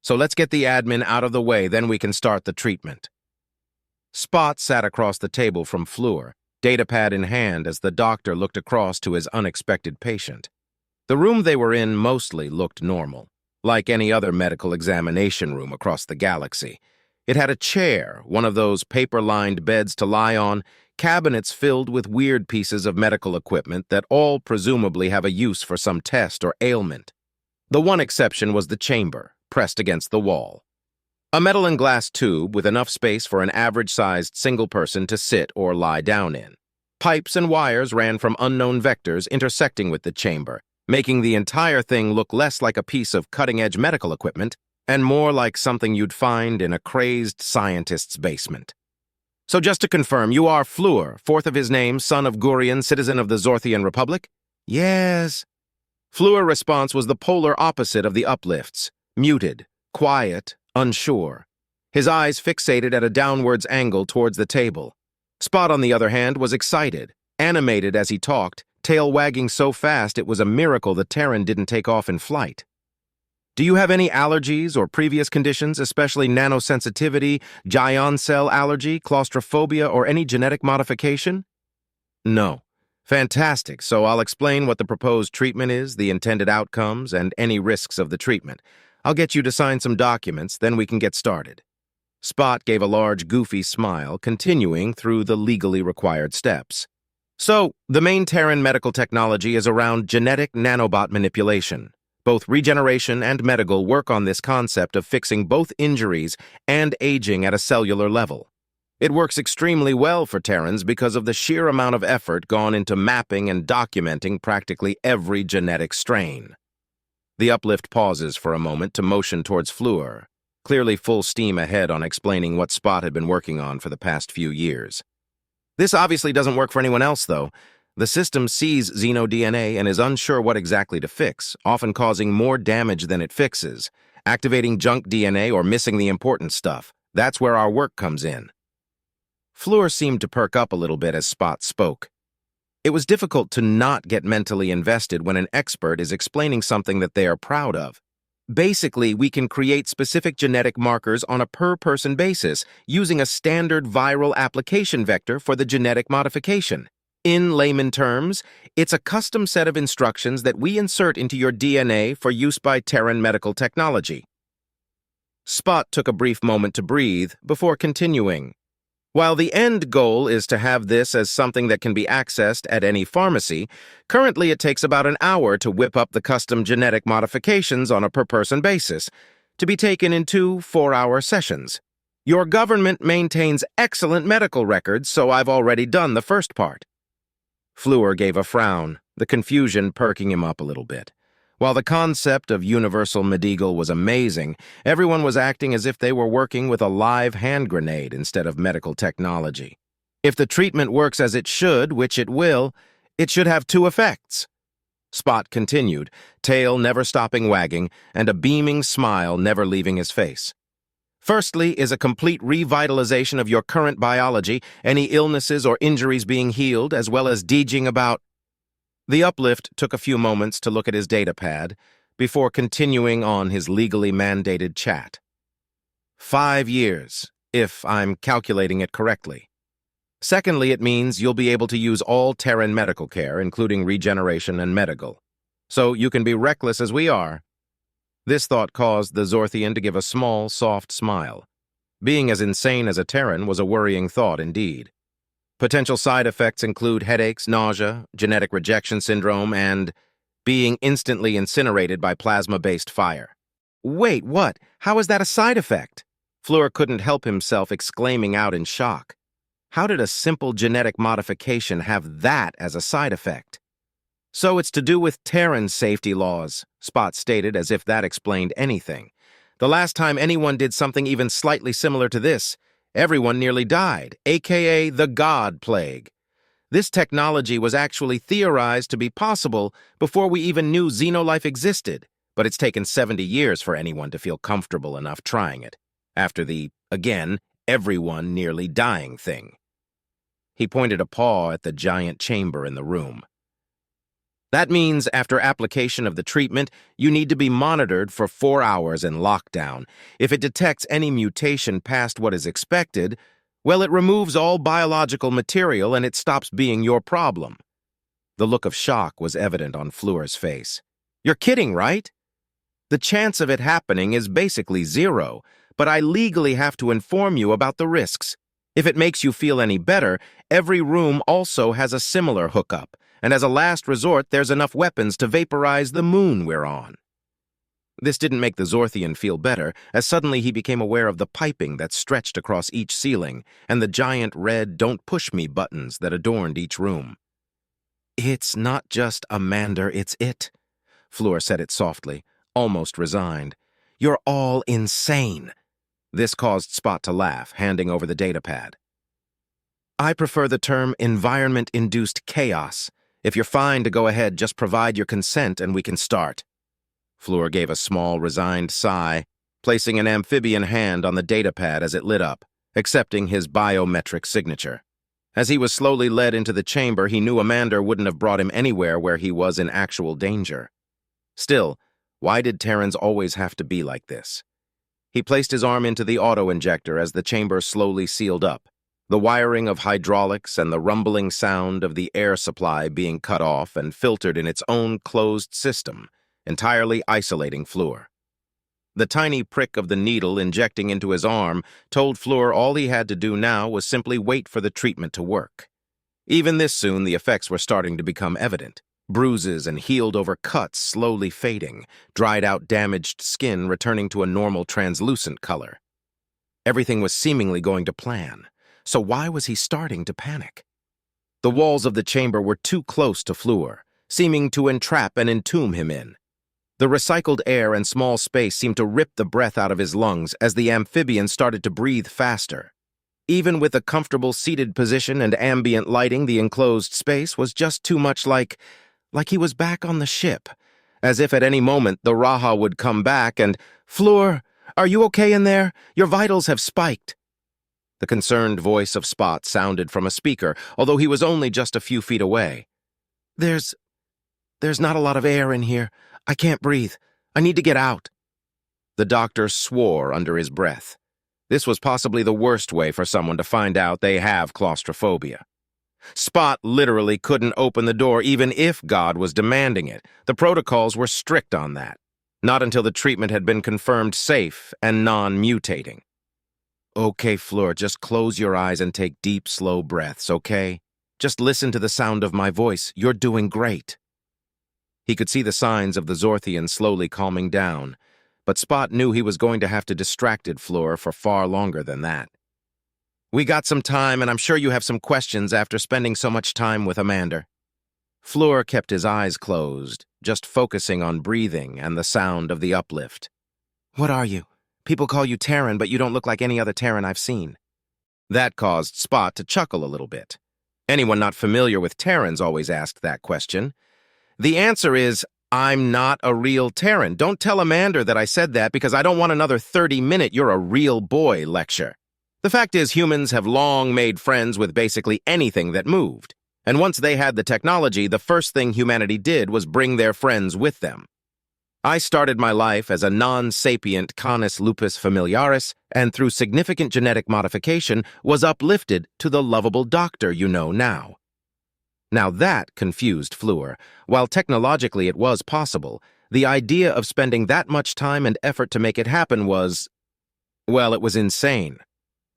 So let's get the admin out of the way, then we can start the treatment. Spot sat across the table from Fleur, datapad in hand as the doctor looked across to his unexpected patient. The room they were in mostly looked normal, like any other medical examination room across the galaxy. It had a chair, one of those paper-lined beds to lie on, cabinets filled with weird pieces of medical equipment that all presumably have a use for some test or ailment. The one exception was the chamber, pressed against the wall. A metal and glass tube with enough space for an average-sized single person to sit or lie down in. Pipes and wires ran from unknown vectors intersecting with the chamber, making the entire thing look less like a piece of cutting-edge medical equipment and more like something you'd find in a crazed scientist's basement. So just to confirm, you are Fleur, fourth of his name, son of Gurion, citizen of the Zorthian Republic? Yes. Fleur's response was the polar opposite of the uplifts, muted, quiet, unsure. His eyes fixated at a downwards angle towards the table. Spot, on the other hand, was excited, animated as he talked, tail wagging so fast it was a miracle the Terran didn't take off in flight. Do you have any allergies or previous conditions, especially nanosensitivity, giant cell allergy, claustrophobia, or any genetic modification? No. Fantastic, so I'll explain what the proposed treatment is, the intended outcomes, and any risks of the treatment. I'll get you to sign some documents, then we can get started. Spot gave a large, goofy smile, continuing through the legally required steps. So, the main Terran medical technology is around genetic nanobot manipulation. Both Regeneration and Medical work on this concept of fixing both injuries and aging at a cellular level. It works extremely well for Terrans because of the sheer amount of effort gone into mapping and documenting practically every genetic strain. The uplift pauses for a moment to motion towards Fleur, clearly full steam ahead on explaining what Spot had been working on for the past few years. This obviously doesn't work for anyone else, though. The system sees xeno-DNA and is unsure what exactly to fix, often causing more damage than it fixes, activating junk DNA or missing the important stuff. That's where our work comes in. Fleur seemed to perk up a little bit as Spot spoke. It was difficult to not get mentally invested when an expert is explaining something that they are proud of. Basically, we can create specific genetic markers on a per-person basis using a standard viral application vector for the genetic modification. In layman terms, it's a custom set of instructions that we insert into your DNA for use by Terran medical technology. Spot took a brief moment to breathe before continuing. While the end goal is to have this as something that can be accessed at any pharmacy, currently it takes about an hour to whip up the custom genetic modifications on a per-person basis, to be taken in 2 4-hour sessions. Your government maintains excellent medical records, so I've already done the first part. Fleur gave a frown, the confusion perking him up a little bit. While the concept of universal medical was amazing, everyone was acting as if they were working with a live hand grenade instead of medical technology. If the treatment works as it should, which it will, it should have 2 effects. Spot continued, tail never stopping wagging, and a beaming smile never leaving his face. Firstly is a complete revitalization of your current biology, any illnesses or injuries being healed, as well as deeging about. The uplift took a few moments to look at his datapad before continuing on his legally mandated chat. 5 years, if I'm calculating it correctly. Secondly, it means you'll be able to use all Terran medical care, including Regeneration and Medical. So you can be reckless as we are. This thought caused the Zorthian to give a small, soft smile. Being as insane as a Terran was a worrying thought indeed. Potential side effects include headaches, nausea, genetic rejection syndrome, and being instantly incinerated by plasma-based fire. Wait, what? How is that a side effect? Fleur couldn't help himself exclaiming out in shock. How did a simple genetic modification have that as a side effect? So it's to do with Terran safety laws, Spot stated as if that explained anything. The last time anyone did something even slightly similar to this, everyone nearly died, aka the God Plague. This technology was actually theorized to be possible before we even knew xenolife existed, but it's taken 70 years for anyone to feel comfortable enough trying it, after the, again, everyone nearly dying thing. He pointed a paw at the giant chamber in the room. That means after application of the treatment, you need to be monitored for 4 hours in lockdown. If it detects any mutation past what is expected, well, it removes all biological material and it stops being your problem. The look of shock was evident on Fleur's face. You're kidding, right? The chance of it happening is basically zero, but I legally have to inform you about the risks. If it makes you feel any better, every room also has a similar hookup, and as a last resort, there's enough weapons to vaporize the moon we're on. This didn't make the Zorthian feel better, as suddenly he became aware of the piping that stretched across each ceiling and the giant red "Don't Push Me" buttons that adorned each room. It's not just Amanda, it's it, Fleur said it softly, almost resigned. You're all insane. This caused Spot to laugh, handing over the datapad. I prefer the term environment-induced chaos. If you're fine to go ahead, just provide your consent and we can start. Fleur gave a small, resigned sigh, placing an amphibian hand on the datapad as it lit up, accepting his biometric signature. As he was slowly led into the chamber, he knew Amanda wouldn't have brought him anywhere where he was in actual danger. Still, why did Terrans always have to be like this? He placed his arm into the auto-injector as the chamber slowly sealed up, the wiring of hydraulics and the rumbling sound of the air supply being cut off and filtered in its own closed system, entirely isolating Fleur. The tiny prick of the needle injecting into his arm told Fleur all he had to do now was simply wait for the treatment to work. Even this soon, the effects were starting to become evident. Bruises and healed-over cuts slowly fading, dried-out damaged skin returning to a normal translucent color. Everything was seemingly going to plan, so why was he starting to panic? The walls of the chamber were too close to Fleur, seeming to entrap and entomb him in. The recycled air and small space seemed to rip the breath out of his lungs as the amphibian started to breathe faster. Even with a comfortable seated position and ambient lighting, the enclosed space was just too much like he was back on the ship, as if at any moment the Raha would come back and, "Fleur, are you okay in there? Your vitals have spiked." The concerned voice of Spot sounded from a speaker, although he was only just a few feet away. There's not a lot of air in here. I can't breathe. I need to get out." The doctor swore under his breath. This was possibly the worst way for someone to find out they have claustrophobia. Spot literally couldn't open the door even if God was demanding it. The protocols were strict on that. Not until the treatment had been confirmed safe and non-mutating. Okay, Fleur, just close your eyes and take deep, slow breaths, okay? Just listen to the sound of my voice. You're doing great. He could see the signs of the Zorthian slowly calming down, but Spot knew he was going to have to distract Fleur for far longer than that. We got some time, and I'm sure you have some questions after spending so much time with Amanda. Fleur kept his eyes closed, just focusing on breathing and the sound of the uplift. What are you? People call you Terran, but you don't look like any other Terran I've seen. That caused Spot to chuckle a little bit. Anyone not familiar with Terrans always asked that question. The answer is, I'm not a real Terran. Don't tell Amanda that I said that because I don't want another 30-minute "you're a real boy" lecture. The fact is, humans have long made friends with basically anything that moved. And once they had the technology, the first thing humanity did was bring their friends with them. I started my life as a non-sapient Canis lupus familiaris, and through significant genetic modification, was uplifted to the lovable doctor you know now. Now that confused Fleur. While technologically it was possible, the idea of spending that much time and effort to make it happen was, well, it was insane.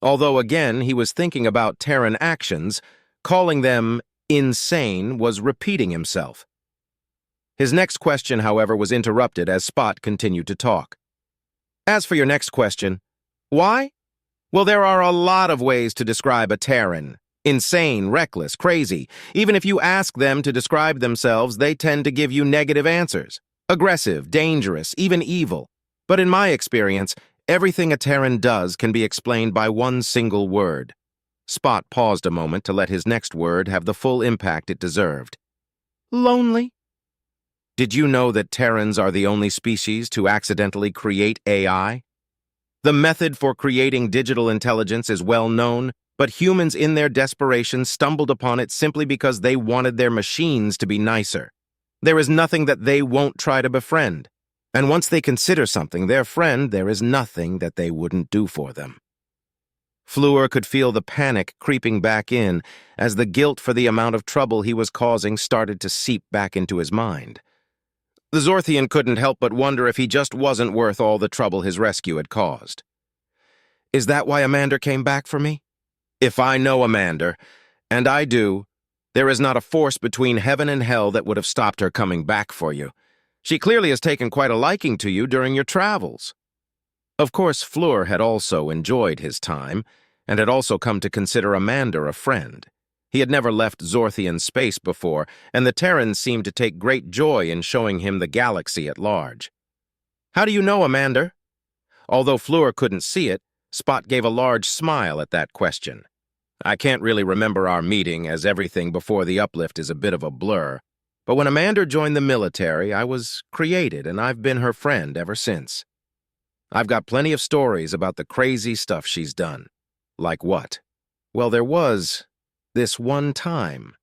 Although, again, he was thinking about Terran actions, calling them insane was repeating himself. His next question, however, was interrupted as Spot continued to talk. As for your next question, why? Well, there are a lot of ways to describe a Terran. Insane, reckless, crazy. Even if you ask them to describe themselves, they tend to give you negative answers. Aggressive, dangerous, even evil. But in my experience, everything a Terran does can be explained by one single word. Spot paused a moment to let his next word have the full impact it deserved. Lonely. Did you know that Terrans are the only species to accidentally create AI? The method for creating digital intelligence is well known, but humans in their desperation stumbled upon it simply because they wanted their machines to be nicer. There is nothing that they won't try to befriend. And once they consider something their friend, there is nothing that they wouldn't do for them. Fleur could feel the panic creeping back in as the guilt for the amount of trouble he was causing started to seep back into his mind. The Zorthian couldn't help but wonder if he just wasn't worth all the trouble his rescue had caused. Is that why Amanda came back for me? If I know Amanda, and I do, there is not a force between heaven and hell that would have stopped her coming back for you. She clearly has taken quite a liking to you during your travels. Of course, Fleur had also enjoyed his time, and had also come to consider Amanda a friend. He had never left Zorthian space before, and the Terrans seemed to take great joy in showing him the galaxy at large. How do you know, Amanda? Although Fleur couldn't see it, Spot gave a large smile at that question. I can't really remember our meeting, as everything before the uplift is a bit of a blur, but when Amanda joined the military, I was created, and I've been her friend ever since. I've got plenty of stories about the crazy stuff she's done. Like what? Well, there was this one time.